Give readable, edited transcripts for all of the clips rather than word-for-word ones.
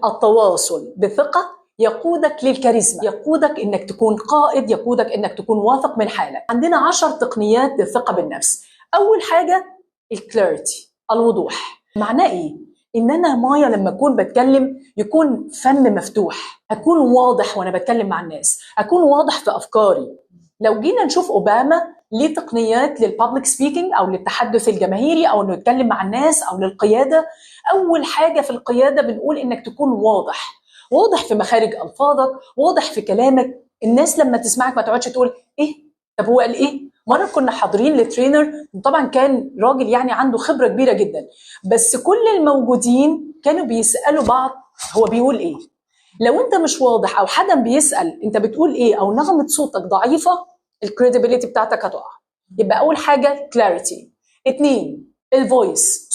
التواصل بثقة يقودك للكاريزما، يقودك انك تكون قائد، يقودك انك تكون واثق من حالك. عندنا 10 تقنيات للثقة بالنفس. اول حاجة الكلاريتي، الوضوح. معناه ايه؟ ان انا مايا لما اكون بتكلم يكون فم مفتوح، اكون واضح وانا بتكلم مع الناس، اكون واضح في افكاري. لو جينا نشوف اوباما ليه تقنيات للبابليك سبيكينج او للتحدث الجماهيري او انه يتكلم مع الناس او للقيادة. اول حاجة في القيادة بنقول انك تكون واضح، واضح في مخارج الفاظك، واضح في كلامك. الناس لما تسمعك ما تقعدش تقول ايه، طب هو قال ايه. مره كنا حاضرين لترينر، طبعا كان راجل يعني عنده خبره كبيره جدا، بس كل الموجودين كانوا بيسالوا بعض هو بيقول ايه. لو انت مش واضح او حدا بيسال انت بتقول ايه او نغمه صوتك ضعيفه، الكريديبيليتي بتاعتك هتقع. يبقى اول حاجه كلاريتي. 2 الفويس،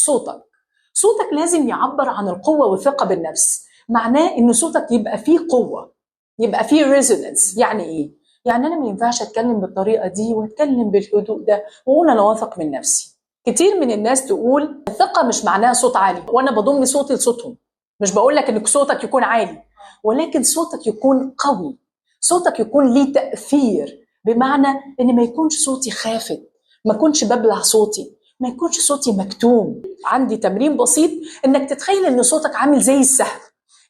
صوتك لازم يعبر عن القوه والثقه بالنفس. معناه ان صوتك يبقى فيه قوه، يبقى فيه ريزونانس. يعني ايه؟ يعني انا ما ينفعش اتكلم بالطريقه دي واتكلم بالهدوء ده واقول انا واثق من نفسي. كتير من الناس تقول الثقه مش معناها صوت عالي، وانا بضم صوتي لصوتهم. مش بقول لك ان صوتك يكون عالي، ولكن صوتك يكون قوي، صوتك يكون ليه تاثير. بمعنى ان ما يكونش صوتي خافت، ما يكونش ببلع صوتي، ما يكونش صوتي مكتوم. عندي تمرين بسيط انك تتخيل ان صوتك عامل زي السهم،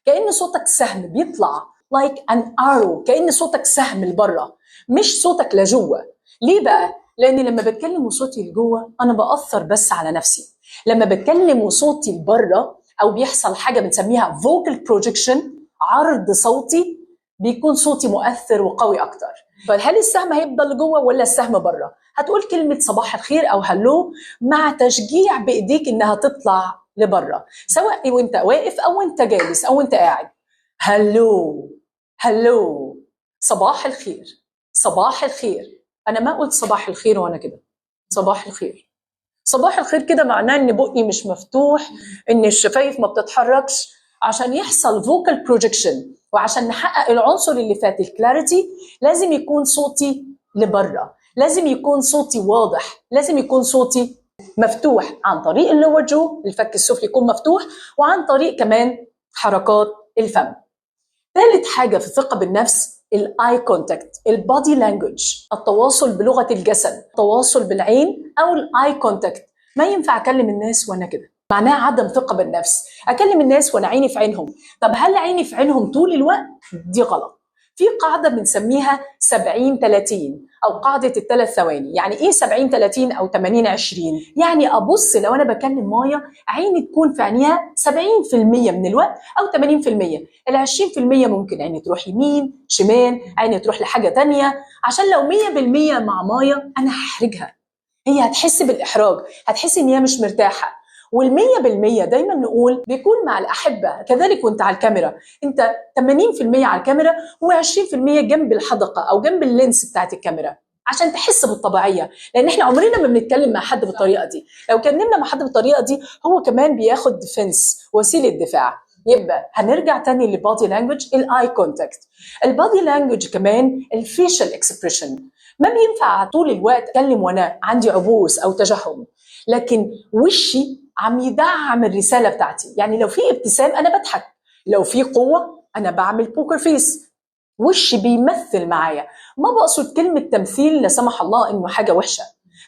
كأن صوتك سهم بيطلع like an arrow، كأن صوتك سهم لبره مش صوتك لجوه. ليه بقى؟ لأن لما بتكلم وصوتي لجوه أنا بأثر بس على نفسي. لما بتكلم وصوتي لبره أو بيحصل حاجة بنسميها vocal projection، عرض صوتي، بيكون صوتي مؤثر وقوي أكتر. فهل السهم هيفضل لجوه ولا السهم بره؟ هتقول كلمة صباح الخير أو هلو مع تشجيع بإيديك إنها تطلع لبره، سواء وانت واقف او انت جالس او انت قاعد. هلو، هلو، صباح الخير، صباح الخير. انا ما قلت صباح الخير وانا كده، صباح الخير. صباح الخير كده معناه ان بقي مش مفتوح، ان الشفايف ما بتتحركش. عشان يحصل فوكال بروجكشن وعشان نحقق العنصر اللي فات الكلاريتي، لازم يكون صوتي لبره، لازم يكون صوتي واضح، لازم يكون صوتي مفتوح عن طريق اللور جو، الفك السفلي يكون مفتوح، وعن طريق كمان حركات الفم. ثالث حاجة في الثقة بالنفس الاي كونتاكت، البادي لانجوج، التواصل بلغة الجسد، التواصل بالعين او الاي كونتاكت. ما ينفع اكلم الناس وانا كده، معناها عدم ثقة بالنفس. اكلم الناس وانا عيني في عينهم. طب هل عيني في عينهم طول الوقت؟ دي غلط. في قاعدة بنسميها 70-30 أو قاعدة ال3 ثواني. يعني إيه 70-30 أو 80-20؟ يعني أبص لو أنا بكلم مايا عيني تكون في عينيها 70% من الوقت أو 80%. ال20% ممكن عيني تروح يمين شمال، عيني تروح لحاجة تانية، عشان لو 100% مع مايا أنا هحرجها، هي هتحس بالإحراج، هتحس إن هي مش مرتاحة. وال100% دايما نقول بيكون مع الأحبة كذلك. وانت على الكاميرا انت 80% على الكاميرا و20% جنب الحدقة أو جنب اللينس بتاعت الكاميرا، عشان تحس بالطبيعية. لأن احنا عمرنا ما بنتكلم مع حد بالطريقة دي. لو كلمنا مع حد بالطريقة دي هو كمان بياخد ديفنس، وسيلة دفاع. يبقى هنرجع تاني للبادي لانجوج، الاي كونتاكت. البادي لانجوج كمان الفيشل اكسبريشن. ما بينفع طول الوقت اتكلم وانا عندي عبوس او تجهم، لكن وشي عم يدعم الرسالة بتاعتي. يعني لو في ابتسام أنا بضحك، لو في قوة أنا بعمل بوكر فيس، وشي بيمثل معايا. ما بقصد كلمة تمثيل لا سمح الله إنه حاجة وحشة،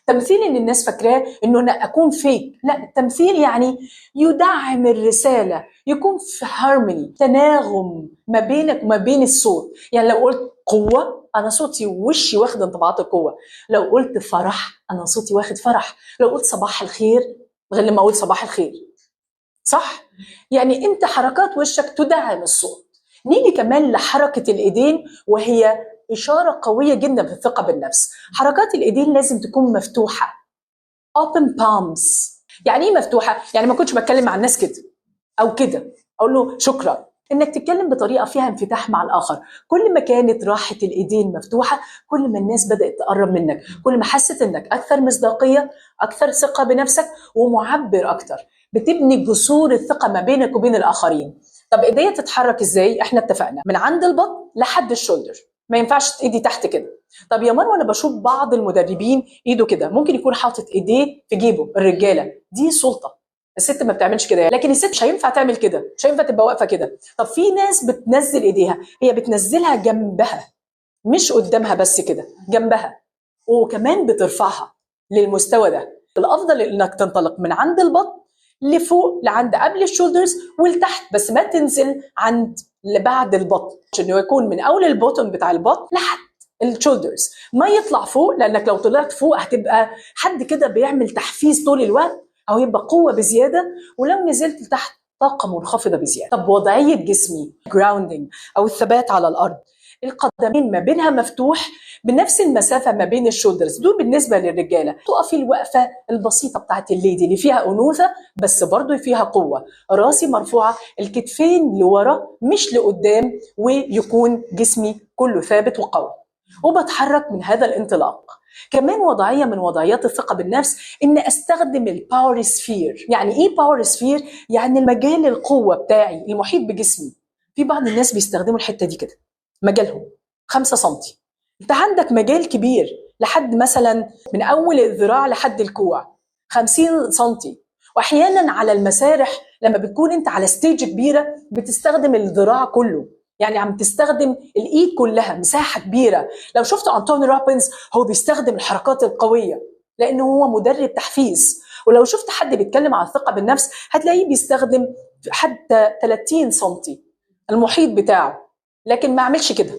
تمثيل إن الناس فاكراه إنه أنا أكون فيك. لا، التمثيل يعني يدعم الرسالة، يكون في هارموني، تناغم ما بينك وما بين الصوت. يعني لو قلت قوة أنا صوتي ووشي واخد انطباعات القوة، لو قلت فرح أنا صوتي واخد فرح، لو قلت صباح الخير غير لما أقول صباح الخير. صح؟ يعني أنت حركات وشك تدعم الصوت. نيجي كمان لحركة الإيدين، وهي إشارة قوية جدا في الثقة بالنفس. حركات الإيدين لازم تكون مفتوحة، open palms. يعني إيه مفتوحة؟ يعني ما كنتش بتكلم مع الناس كده أو كده أقول له شكرا. إنك تتكلم بطريقة فيها انفتاح مع الآخر. كل ما كانت راحة الإيدين مفتوحة كل ما الناس بدأت تقرب منك، كل ما حست إنك أكثر مصداقية، أكثر ثقة بنفسك ومعبر أكثر. بتبني جسور الثقة ما بينك وبين الآخرين. طب إيديا تتحرك إزاي؟ إحنا اتفقنا من عند البطن لحد الشولدر، ما ينفعش إيدي تحت كده. طب يا مروه، أنا بشوف بعض المدربين إيده كده، ممكن يكون حاطط إيديه في جيبه، الرجالة دي سلطة. الست ما بتعملش كده، لكن الست مش هينفع تعمل كده، مش هينفع تبقى واقفه كده. طب في ناس بتنزل ايديها، هي بتنزلها جنبها مش قدامها بس كده، جنبها، وكمان بترفعها للمستوى ده. الافضل انك تنطلق من عند البطن لفوق لعند قبل الشولدرز ولتحت، بس ما تنزل عند لبعد البطن، عشان يكون من اول البوتن بتاع البطن لحد الشولدرز، ما يطلع فوق، لانك لو طلعت فوق هتبقى حد كده بيعمل تحفيز طول الوقت، او يبقى قوه بزياده، ولو نزلت لتحت طاقه منخفضه بزياده. طب وضعيه جسمي جراوندنج او الثبات على الارض، القدمين ما بينها مفتوح بنفس المسافه ما بين الشولدرز، دول بالنسبه للرجاله. تقفي الوقفه البسيطه بتاعت الليدي اللي فيها انوثه بس برضو فيها قوه، راسي مرفوعه، الكتفين لورا مش لقدام، ويكون جسمي كله ثابت وقوي، وبتحرك من هذا الانطلاق. كمان وضعيه من وضعيات الثقه بالنفس ان استخدم الباور سفير. يعني ايه باور سفير؟ يعني المجال القوه بتاعي المحيط بجسمي. في بعض الناس بيستخدموا الحته دي كده، مجالهم 5 سم. انت عندك مجال كبير لحد مثلا من اول الذراع لحد الكوع 50 سم. واحيانا على المسارح لما بتكون انت على ستيج كبيره بتستخدم الذراع كله، يعني عم تستخدم الايد كلها، مساحه كبيره. لو شفت انتوني روبنز هو بيستخدم الحركات القويه لانه هو مدرب تحفيز. ولو شفت حد بيتكلم عن الثقه بالنفس هتلاقيه بيستخدم حتى 30 سم المحيط بتاعه، لكن ما اعملش كده.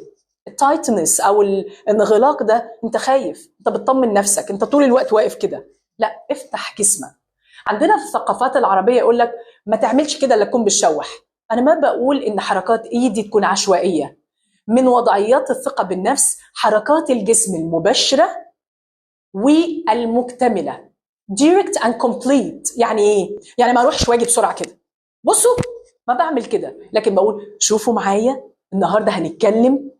التايتنس او الانغلاق ده انت خايف، انت بتطمن نفسك، انت طول الوقت واقف كده، لا افتح جسمك. عندنا في الثقافات العربيه يقول لك ما تعملش كده لا تكون بتشوح. انا ما بقول ان حركات ايدي تكون عشوائيه. من وضعيات الثقه بالنفس حركات الجسم المباشره والمكتمله، direct and complete. يعني ايه؟ يعني ما اروحش واجي بسرعه كده، بصوا ما بعمل كده، لكن بقول شوفوا معايا النهارده هنتكلم،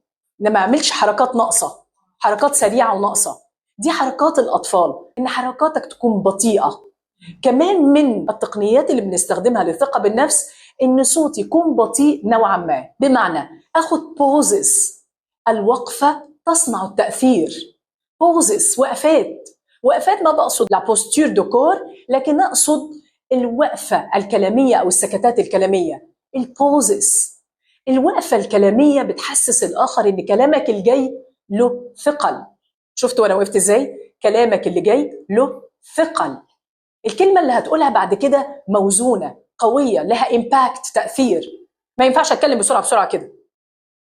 ما اعملش حركات ناقصه، حركات سريعه وناقصه. دي حركات الاطفال، ان حركاتك تكون بطيئه. كمان من التقنيات اللي بنستخدمها للثقه بالنفس ان صوتي يكون بطيء نوعا ما، بمعنى اخد بوزز، الوقفه تصنع التاثير. بوزز، وقفات ما بقصد لا بوستير دو، لكن اقصد الوقفه الكلاميه او السكتات الكلاميه، البوزز. الوقفه الكلاميه بتحسس الاخر ان كلامك الجاي له ثقل. شفت وانا وقفت ازاي؟ كلامك اللي جاي له ثقل، الكلمه اللي هتقولها بعد كده موزونه قويه لها امباكت تاثير. ما ينفعش اتكلم بسرعه كده،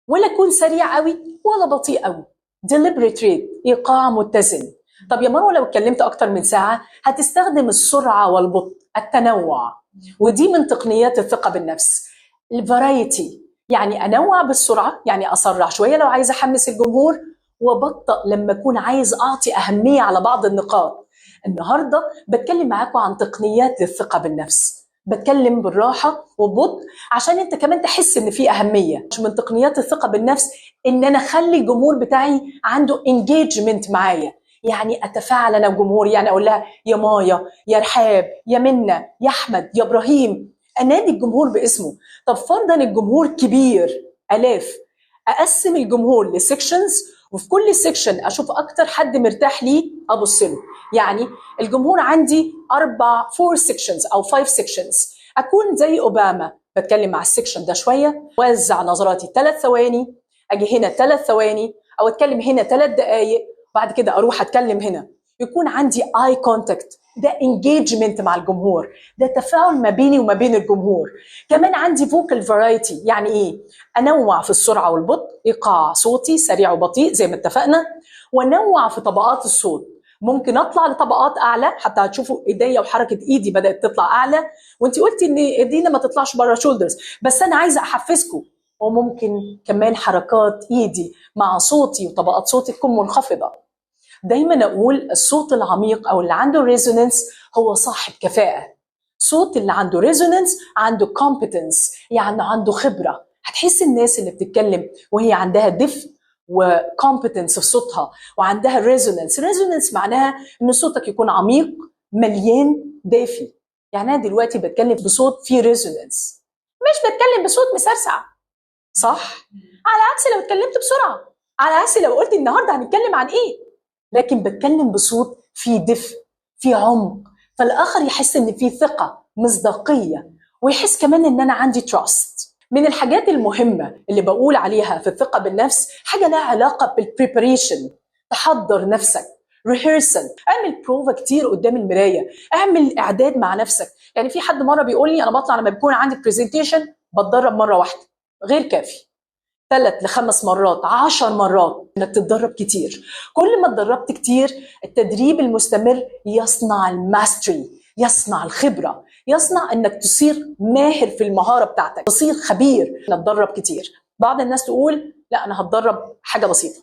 ولا اكون سريع قوي ولا بطيء قوي. deliberate rate، ايقاع متزن. طب يا مروه لو اتكلمت اكتر من ساعه هتستخدم السرعه والبطء، التنوع، ودي من تقنيات الثقه بالنفس. الفرايتي، يعني انوع بالسرعه، يعني اسرع شويه لو عايزه احمس الجمهور، وبطأ لما اكون عايز اعطي اهميه على بعض النقاط. النهارده بتكلم معاكم عن تقنيات للثقه بالنفس، بتكلم بالراحه وببطء عشان انت كمان تحس ان في اهميه. مش من تقنيات الثقه بالنفس ان انا اخلي الجمهور بتاعي عنده انجيجمنت معايا، يعني اتفاعل انا وجمهوري، يعني اقول لها يا مايا، يا رحاب، يا منى، يا احمد، يا ابراهيم، انادي الجمهور باسمه. طب فرضا الجمهور كبير الاف، اقسم الجمهور لسكشنز، وفي كل سكشن اشوف اكتر حد مرتاح ليه ابص له. يعني الجمهور عندي 4 سكشنز او 5 سكشنز، اكون زي اوباما بتكلم مع السكشن ده شويه، وزع نظراتي 3 ثواني، اجي هنا 3 ثواني، او اتكلم هنا 3 دقائق، بعد كده اروح اتكلم هنا. يكون عندي اي كونتاكت، ده انجيجمنت مع الجمهور، ده تفاعل ما بيني وما بين الجمهور. كمان عندي فوكال فرايتي، يعني ايه؟ انوع في السرعه والبطء، ايقاع صوتي سريع وبطيء زي ما اتفقنا، وانوع في طبقات الصوت. ممكن اطلع لطبقات اعلى، حتى هتشوفوا ايديا وحركه ايدي بدات تطلع اعلى، وانت قلتي ان ايدينا ما تطلعش بره شولدرز، بس انا عايزه احفزكم. وممكن كمان حركات ايدي مع صوتي وطبقات صوتي تكون منخفضه. دايما اقول الصوت العميق او اللي عنده ريزونانس هو صاحب كفاءه. صوت اللي عنده ريزونانس عنده كومبتنس، يعني عنده خبره. هتحس الناس اللي بتتكلم وهي عندها دفء وكومبتنس في صوتها وعندها ريزونانس. ريزونانس معناها ان صوتك يكون عميق مليان دافي. يعني انا دلوقتي بتكلم بصوت فيه ريزونانس، مش بتكلم بصوت مسرسع، صح؟ على عكس لو اتكلمت بسرعه، على عكس لو قلت النهارده هنتكلم عن ايه، لكن بتكلم بصوت فيه دفء، فيه عمق، فالاخر يحس ان فيه ثقه، مصداقية، ويحس كمان ان انا عندي تراست. من الحاجات المهمة اللي بقول عليها في الثقة بالنفس حاجة لها علاقة بالبريبريشن. تحضر نفسك، ريهرسل، اعمل بروفا كتير قدام المراية، اعمل اعداد مع نفسك. يعني في حد مرة بيقول لي انا بطلع لما بيكون عندي برزنتيشن بتدرب مرة واحدة، غير كافي. 3 ل5 مرات، 10 مرات، انك تتدرب كتير. كل ما اتدربت كتير التدريب المستمر يصنع الماستري، يصنع الخبرة، يصنع انك تصير ماهر في المهارة بتاعتك، تصير خبير. نتدرب كتير. بعض الناس تقول لا انا هتدرب حاجة بسيطة،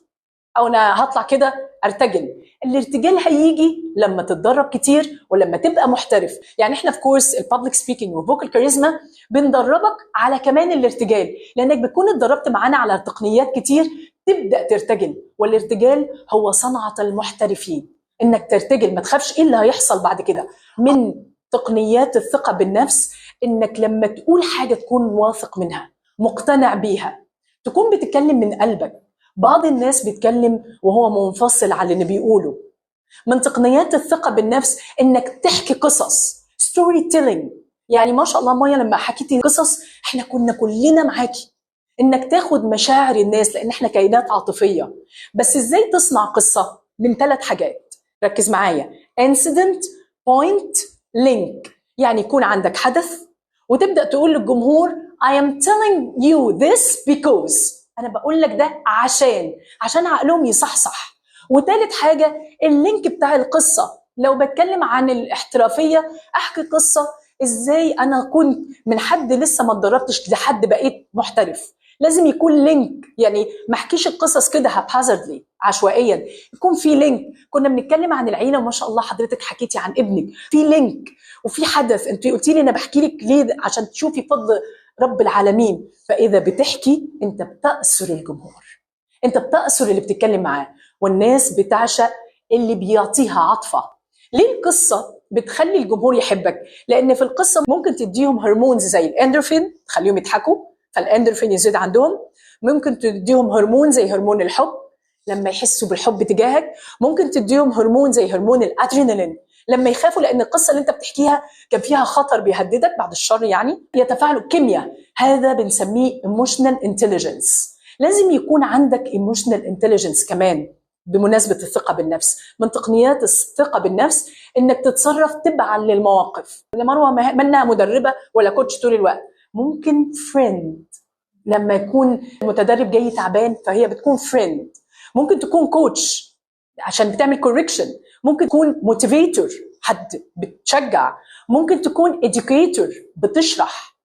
او انا هطلع كده ارتجل. الارتجال هيجي لما تتدرب كتير ولما تبقى محترف. يعني احنا في كورس البابليك سبيكينج وفوكال كاريزما بندربك على كمان الارتجال، لانك بتكون اتدربت معانا على تقنيات كتير تبدا ترتجل. والارتجال هو صنعة المحترفين، انك ترتجل، ما تخافش ايه اللي هيحصل بعد كده. من تقنيات الثقة بالنفس انك لما تقول حاجة تكون واثق منها، مقتنع بيها، تكون بتتكلم من قلبك. بعض الناس بيتكلم وهو منفصل على اللي بيقوله. من تقنيات الثقة بالنفس انك تحكي قصص، ستوري تيلينج. يعني ما شاء الله مايا لما حكيتي قصص احنا كنا كلنا معاكي. انك تاخد مشاعر الناس، لان احنا كائنات عاطفية. بس ازاي تصنع قصة؟ من 3 حاجات، ركز معايا. incident, point, link. يعني يكون عندك حدث وتبدأ تقول للجمهور I am telling you this because أنا بقول لك ده عشان عقلهم يصحصح. وثالث حاجة اللينك بتاع القصة. لو بتكلم عن الاحترافية أحكي قصة إزاي أنا كنت من حد لسه ما اتدربتش لحد بقيت محترف. لازم يكون لينك، يعني ما احكيش القصص كده haphazardly عشوائيا، يكون في لينك. كنا بنتكلم عن العيلة وما شاء الله حضرتك حكيتي عن ابنك، في لينك وفي حدث. انت قلتي لي انا بحكي لك ليه؟ عشان تشوفي فضل رب العالمين. فاذا بتحكي انت بتأثر الجمهور، انت بتأثر اللي بتتكلم معاه، والناس بتعشق اللي بيعطيها عطفة. ليه القصة بتخلي الجمهور يحبك؟ لان في القصة ممكن تديهم هرمونز زي الاندورفين تخليهم يضحكوا، فالاندورفين يزيد عندهم. ممكن تديهم هرمون زي هرمون الحب لما يحسوا بالحب تجاهك. ممكن تديهم هرمون زي هرمون الادرينالين لما يخافوا، لان القصه اللي انت بتحكيها كان فيها خطر بيهددك بعد الشر، يعني يتفاعلوا كيمياء. هذا بنسميه emotional intelligence. لازم يكون عندك emotional intelligence كمان. بمناسبة الثقة بالنفس، من تقنيات الثقة بالنفس انك تتصرف تبعا للمواقف. مروة منها مدربة ولا كوتش طول الوقت، ممكن فريند. لما يكون المتدرب جاي تعبان فهي بتكون فريند. ممكن تكون كوتش عشان بتعمل كوركشن. ممكن تكون موتيفيتور، حد بتشجع. ممكن تكون educator، بتشرح.